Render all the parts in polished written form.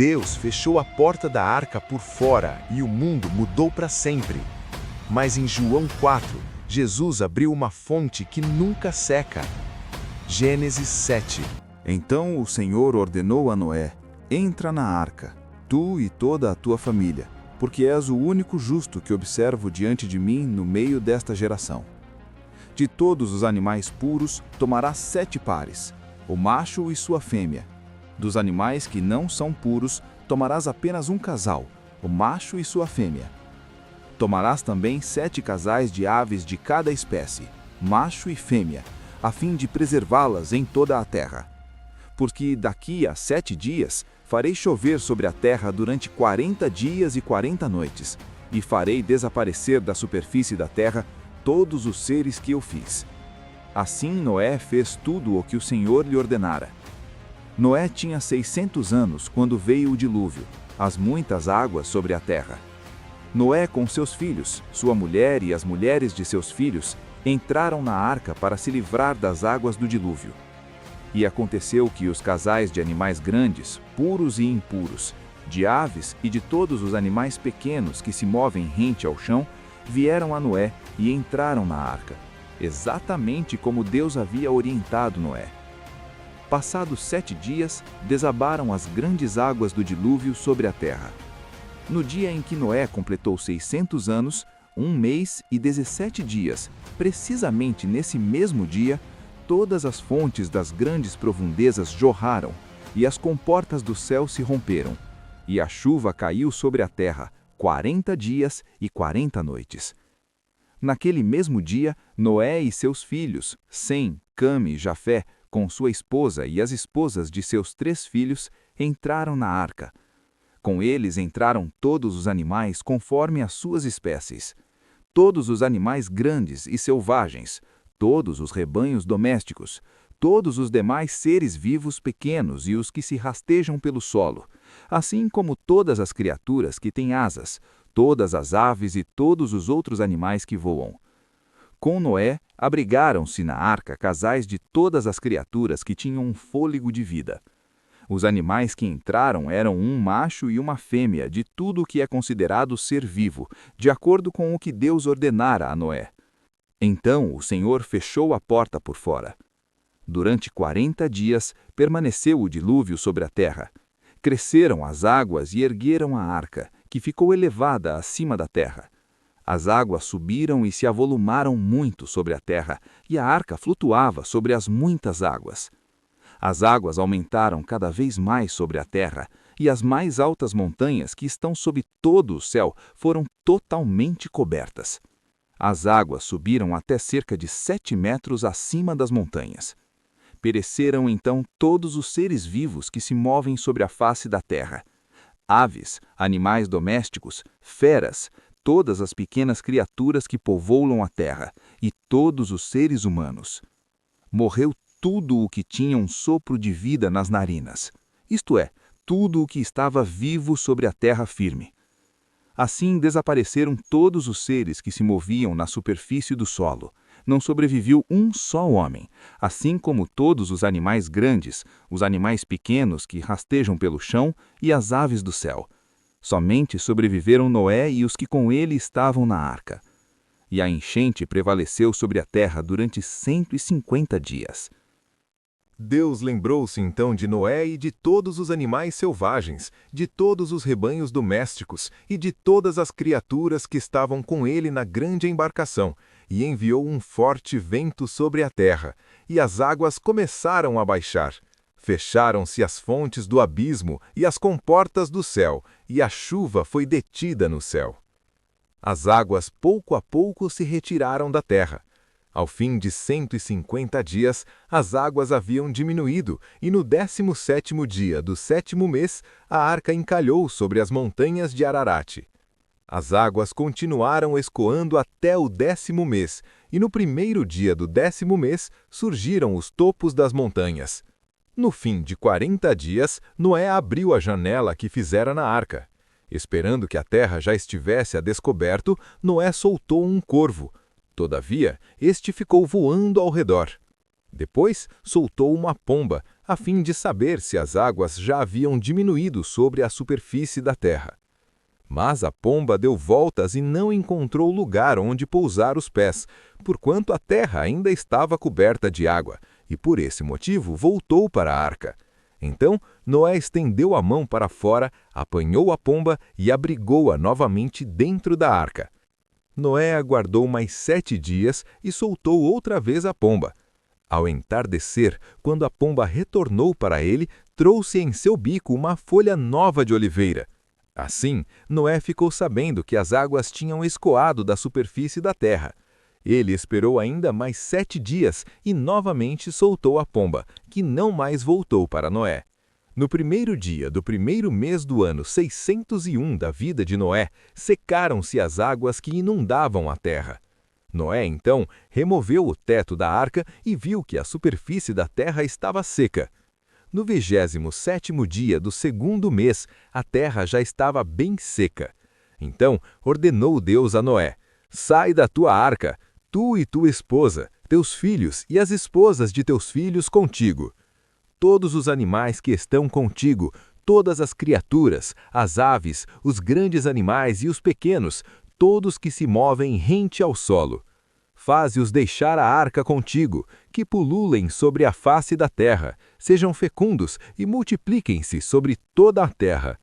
Deus fechou a porta da arca por fora e o mundo mudou para sempre. Mas em João 4, Jesus abriu uma fonte que nunca seca. Gênesis 7. Então o Senhor ordenou a Noé: entra na arca, tu e toda a tua família, porque és o único justo que observo diante de mim no meio desta geração. De todos os animais puros tomarás 7 pares, o macho e sua fêmea. Dos animais que não são puros tomarás apenas um casal, o macho e sua fêmea. Tomarás também 7 casais de aves de cada espécie, macho e fêmea, a fim de preservá-las em toda a terra. Porque daqui a 7 dias farei chover sobre a terra durante 40 dias e 40 noites, e farei desaparecer da superfície da terra todos os seres que eu fiz. Assim Noé fez tudo o que o Senhor lhe ordenara. Noé tinha 600 anos quando veio o dilúvio, as muitas águas sobre a terra. Noé com seus filhos, sua mulher e as mulheres de seus filhos, entraram na arca para se livrar das águas do dilúvio. E aconteceu que os casais de animais grandes, puros e impuros, de aves e de todos os animais pequenos que se movem rente ao chão, vieram a Noé e entraram na arca, exatamente como Deus havia orientado Noé. Passados 7 dias, desabaram as grandes águas do dilúvio sobre a terra. No dia em que Noé completou 600 anos, 1 mês e 17 dias, precisamente nesse mesmo dia, todas as fontes das grandes profundezas jorraram, e as comportas do céu se romperam, e a chuva caiu sobre a terra 40 dias e 40 noites. Naquele mesmo dia, Noé e seus filhos, Sem, Came e Jafé, com sua esposa e as esposas de seus 3 filhos, entraram na arca. Com eles entraram todos os animais conforme as suas espécies, todos os animais grandes e selvagens, todos os rebanhos domésticos, todos os demais seres vivos pequenos e os que se rastejam pelo solo, assim como todas as criaturas que têm asas, todas as aves e todos os outros animais que voam. Com Noé, abrigaram-se na arca casais de todas as criaturas que tinham um fôlego de vida. Os animais que entraram eram um macho e uma fêmea de tudo o que é considerado ser vivo, de acordo com o que Deus ordenara a Noé. Então o Senhor fechou a porta por fora. Durante 40 dias permaneceu o dilúvio sobre a terra. Cresceram as águas e ergueram a arca, que ficou elevada acima da terra. As águas subiram e se avolumaram muito sobre a terra, e a arca flutuava sobre as muitas águas. As águas aumentaram cada vez mais sobre a terra, e as mais altas montanhas que estão sob todo o céu foram totalmente cobertas. As águas subiram até cerca de 7 metros acima das montanhas. Pereceram então todos os seres vivos que se movem sobre a face da terra: aves, animais domésticos, feras, todas as pequenas criaturas que povoam a terra, e todos os seres humanos. Morreu tudo o que tinha um sopro de vida nas narinas, isto é, tudo o que estava vivo sobre a terra firme. Assim desapareceram todos os seres que se moviam na superfície do solo. Não sobreviveu um só homem, assim como todos os animais grandes, os animais pequenos que rastejam pelo chão e as aves do céu. Somente sobreviveram Noé e os que com ele estavam na arca. E a enchente prevaleceu sobre a terra durante 150 dias. Deus lembrou-se então de Noé e de todos os animais selvagens, de todos os rebanhos domésticos e de todas as criaturas que estavam com ele na grande embarcação, e enviou um forte vento sobre a terra, e as águas começaram a baixar. Fecharam-se as fontes do abismo e as comportas do céu, e a chuva foi detida no céu. As águas pouco a pouco se retiraram da terra. Ao fim de 150 dias, as águas haviam diminuído, e no 17º dia do 7º mês, a arca encalhou sobre as montanhas de Ararate. As águas continuaram escoando até o 10º mês, e no 1º dia do 10º mês surgiram os topos das montanhas. No fim de 40 dias, Noé abriu a janela que fizera na arca. Esperando que a terra já estivesse a descoberto, Noé soltou um corvo. Todavia, este ficou voando ao redor. Depois, soltou uma pomba, a fim de saber se as águas já haviam diminuído sobre a superfície da terra. Mas a pomba deu voltas e não encontrou lugar onde pousar os pés, porquanto a terra ainda estava coberta de água, e por esse motivo voltou para a arca. Então Noé estendeu a mão para fora, apanhou a pomba e abrigou-a novamente dentro da arca. Noé aguardou mais 7 dias e soltou outra vez a pomba. Ao entardecer, quando a pomba retornou para ele, trouxe em seu bico uma folha nova de oliveira. Assim, Noé ficou sabendo que as águas tinham escoado da superfície da terra. Ele esperou ainda mais 7 dias e novamente soltou a pomba, que não mais voltou para Noé. No primeiro dia do primeiro mês do ano 601 da vida de Noé, secaram-se as águas que inundavam a terra. Noé, então, removeu o teto da arca e viu que a superfície da terra estava seca. No 27º dia do segundo mês, a terra já estava bem seca. Então ordenou Deus a Noé: sai da tua arca, tu e tua esposa, teus filhos e as esposas de teus filhos contigo. Todos os animais que estão contigo, todas as criaturas, as aves, os grandes animais e os pequenos, todos que se movem rente ao solo. Faze-os deixar a arca contigo, que pululem sobre a face da terra, sejam fecundos e multipliquem-se sobre toda a terra.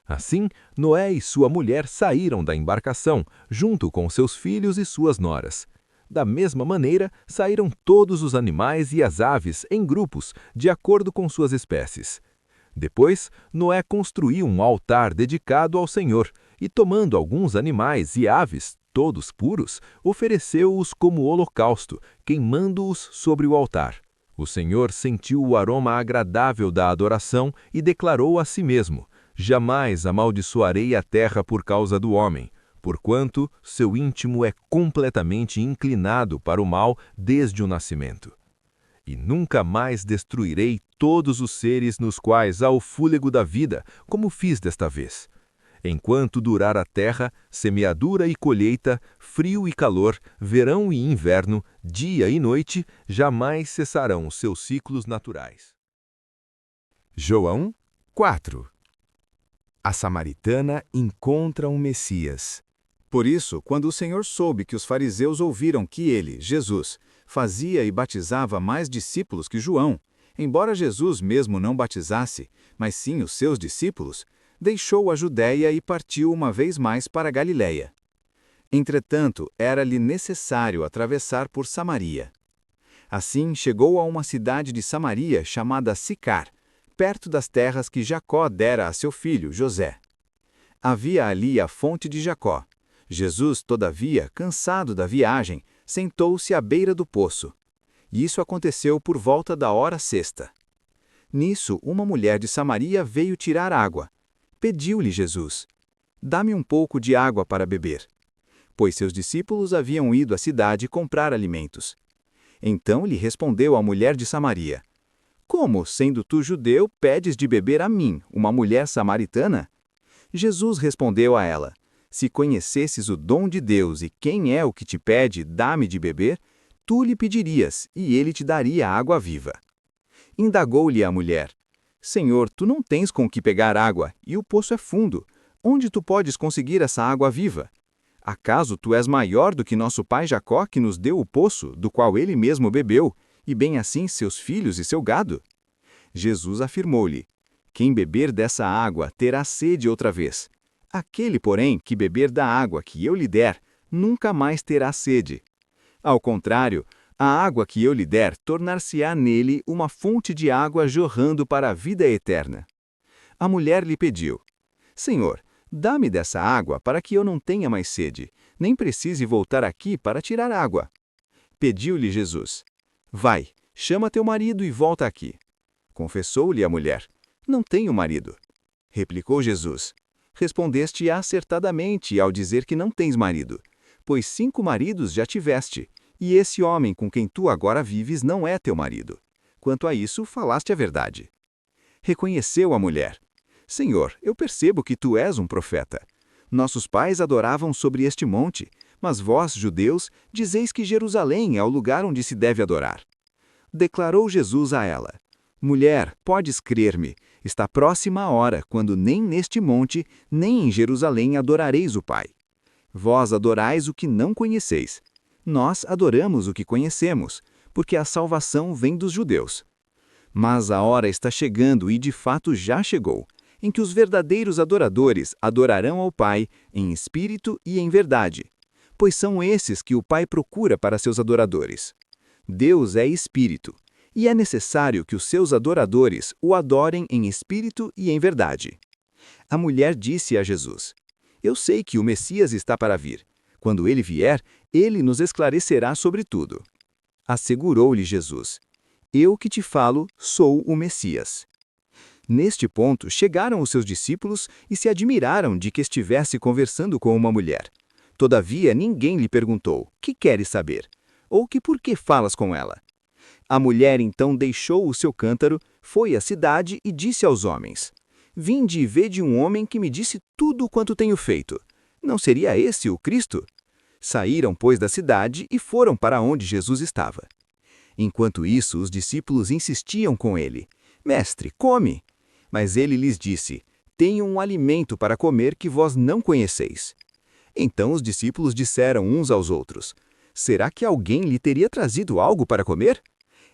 Assim, Noé e sua mulher saíram da embarcação, junto com seus filhos e suas noras. Da mesma maneira, saíram todos os animais e as aves em grupos, de acordo com suas espécies. Depois, Noé construiu um altar dedicado ao Senhor, e tomando alguns animais e aves, todos puros, ofereceu-os como holocausto, queimando-os sobre o altar. O Senhor sentiu o aroma agradável da adoração e declarou a si mesmo: jamais amaldiçoarei a terra por causa do homem, porquanto seu íntimo é completamente inclinado para o mal desde o nascimento. E nunca mais destruirei todos os seres nos quais há o fôlego da vida, como fiz desta vez. Enquanto durar a terra, semeadura e colheita, frio e calor, verão e inverno, dia e noite, jamais cessarão os seus ciclos naturais. João 4. A samaritana encontra um Messias. Por isso, quando o Senhor soube que os fariseus ouviram que ele, Jesus, fazia e batizava mais discípulos que João, embora Jesus mesmo não batizasse, mas sim os seus discípulos, deixou a Judéia e partiu uma vez mais para a Galiléia. Entretanto, era-lhe necessário atravessar por Samaria. Assim, chegou a uma cidade de Samaria chamada Sicar, perto das terras que Jacó dera a seu filho, José. Havia ali a fonte de Jacó. Jesus, todavia, cansado da viagem, sentou-se à beira do poço. E isso aconteceu por volta da hora sexta. Nisso, uma mulher de Samaria veio tirar água. Pediu-lhe Jesus: dá-me um pouco de água para beber. Pois seus discípulos haviam ido à cidade comprar alimentos. Então lhe respondeu a mulher de Samaria: como, sendo tu judeu, pedes de beber a mim, uma mulher samaritana? Jesus respondeu a ela: se conhecesses o dom de Deus e quem é o que te pede, dá-me de beber, tu lhe pedirias, e ele te daria água viva. Indagou-lhe a mulher: Senhor, tu não tens com que pegar água, e o poço é fundo. Onde tu podes conseguir essa água viva? Acaso tu és maior do que nosso pai Jacó, que nos deu o poço, do qual ele mesmo bebeu, e bem assim seus filhos e seu gado? Jesus afirmou-lhe: quem beber dessa água terá sede outra vez. Aquele, porém, que beber da água que eu lhe der, nunca mais terá sede. Ao contrário, a água que eu lhe der tornar-se-á nele uma fonte de água jorrando para a vida eterna. A mulher lhe pediu: Senhor, dá-me dessa água para que eu não tenha mais sede, nem precise voltar aqui para tirar água. Pediu-lhe Jesus: vai, chama teu marido e volta aqui. Confessou-lhe a mulher: não tenho marido. Replicou Jesus: respondeste acertadamente ao dizer que não tens marido, pois 5 maridos já tiveste, e esse homem com quem tu agora vives não é teu marido. Quanto a isso, falaste a verdade. Reconheceu a mulher: Senhor, eu percebo que tu és um profeta. Nossos pais adoravam sobre este monte, mas vós, judeus, dizeis que Jerusalém é o lugar onde se deve adorar. Declarou Jesus a ela: Mulher, podes crer-me, está próxima a hora, quando nem neste monte, nem em Jerusalém adorareis o Pai. Vós adorais o que não conheceis. Nós adoramos o que conhecemos, porque a salvação vem dos judeus. Mas a hora está chegando, e de fato já chegou, em que os verdadeiros adoradores adorarão ao Pai em espírito e em verdade, pois são esses que o Pai procura para seus adoradores. Deus é espírito, e é necessário que os seus adoradores o adorem em espírito e em verdade. A mulher disse a Jesus: Eu sei que o Messias está para vir. Quando ele vier, ele nos esclarecerá sobre tudo. Assegurou-lhe Jesus: Eu que te falo, sou o Messias. Neste ponto, chegaram os seus discípulos e se admiraram de que estivesse conversando com uma mulher. Todavia, ninguém lhe perguntou: Que queres saber? Ou que por que falas com ela? A mulher então deixou o seu cântaro, foi à cidade e disse aos homens: Vinde e vede um homem que me disse tudo quanto tenho feito. Não seria esse o Cristo? Saíram, pois, da cidade e foram para onde Jesus estava. Enquanto isso, os discípulos insistiam com ele: Mestre, come! Mas ele lhes disse: Tenho um alimento para comer que vós não conheceis. Então os discípulos disseram uns aos outros: Será que alguém lhe teria trazido algo para comer?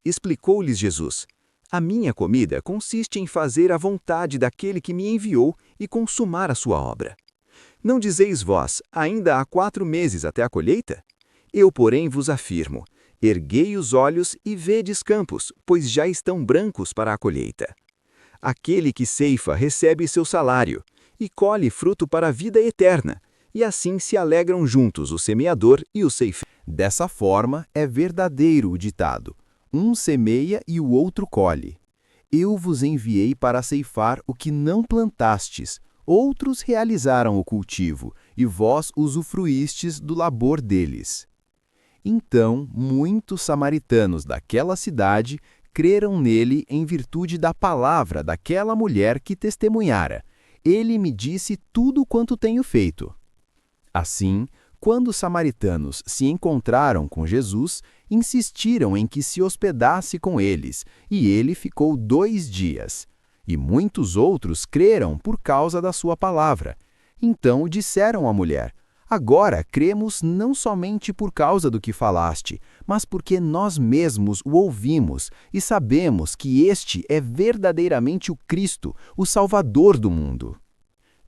Explicou-lhes Jesus: A minha comida consiste em fazer a vontade daquele que me enviou e consumar a sua obra. Não dizeis vós: Ainda há 4 meses até a colheita? Eu, porém, vos afirmo: Erguei os olhos e vedes campos, pois já estão brancos para a colheita. Aquele que ceifa recebe seu salário, e colhe fruto para a vida eterna, e assim se alegram juntos o semeador e o ceifeiro. Dessa forma, é verdadeiro o ditado: um semeia e o outro colhe. Eu vos enviei para ceifar o que não plantastes, outros realizaram o cultivo, e vós usufruístes do labor deles. Então, muitos samaritanos daquela cidade creram nele em virtude da palavra daquela mulher que testemunhara: Ele me disse tudo quanto tenho feito. Assim, quando os samaritanos se encontraram com Jesus, insistiram em que se hospedasse com eles, e ele ficou 2 dias. E muitos outros creram por causa da sua palavra. Então disseram à mulher: Agora cremos não somente por causa do que falaste, mas porque nós mesmos o ouvimos e sabemos que este é verdadeiramente o Cristo, o Salvador do mundo.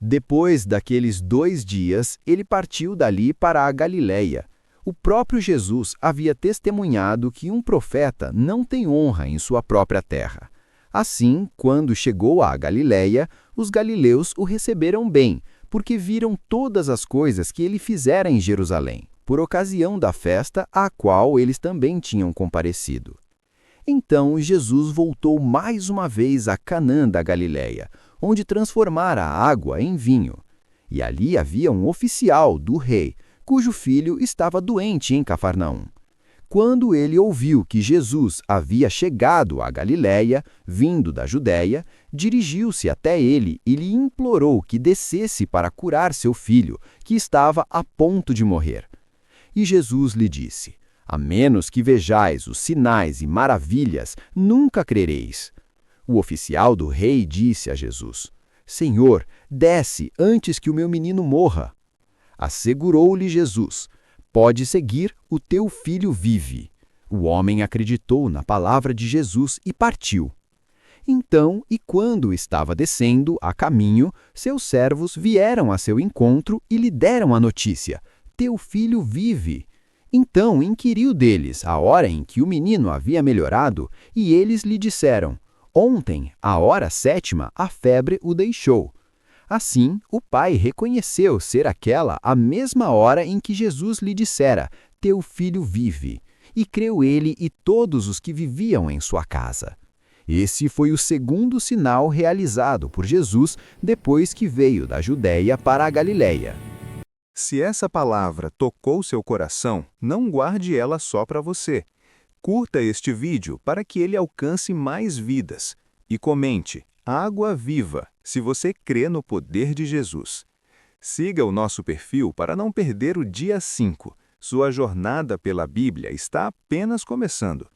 Depois daqueles 2 dias, ele partiu dali para a Galiléia. O próprio Jesus havia testemunhado que um profeta não tem honra em sua própria terra. Assim, quando chegou à Galiléia, os galileus o receberam bem, porque viram todas as coisas que ele fizera em Jerusalém, por ocasião da festa à qual eles também tinham comparecido. Então Jesus voltou mais uma vez a Canaã da Galiléia, onde transformara a água em vinho. E ali havia um oficial do rei, cujo filho estava doente em Cafarnaum. Quando ele ouviu que Jesus havia chegado à Galiléia, vindo da Judéia, dirigiu-se até ele e lhe implorou que descesse para curar seu filho, que estava a ponto de morrer. E Jesus lhe disse: A menos que vejais os sinais e maravilhas, nunca crereis. O oficial do rei disse a Jesus: Senhor, desce antes que o meu menino morra. Assegurou-lhe Jesus: Pode seguir, o teu filho vive. O homem acreditou na palavra de Jesus e partiu. Então, e quando estava descendo, a caminho, seus servos vieram a seu encontro e lhe deram a notícia: Teu filho vive. Então inquiriu deles a hora em que o menino havia melhorado, e eles lhe disseram: Ontem, à hora 7ª, a febre o deixou. Assim, o pai reconheceu ser aquela a mesma hora em que Jesus lhe dissera: Teu filho vive. E creu ele e todos os que viviam em sua casa. Esse foi o segundo sinal realizado por Jesus depois que veio da Judéia para a Galiléia. Se essa palavra tocou seu coração, não guarde ela só para você. Curta este vídeo para que ele alcance mais vidas. E comente: Água Viva, se você crê no poder de Jesus. Siga o nosso perfil para não perder o dia 5. Sua jornada pela Bíblia está apenas começando.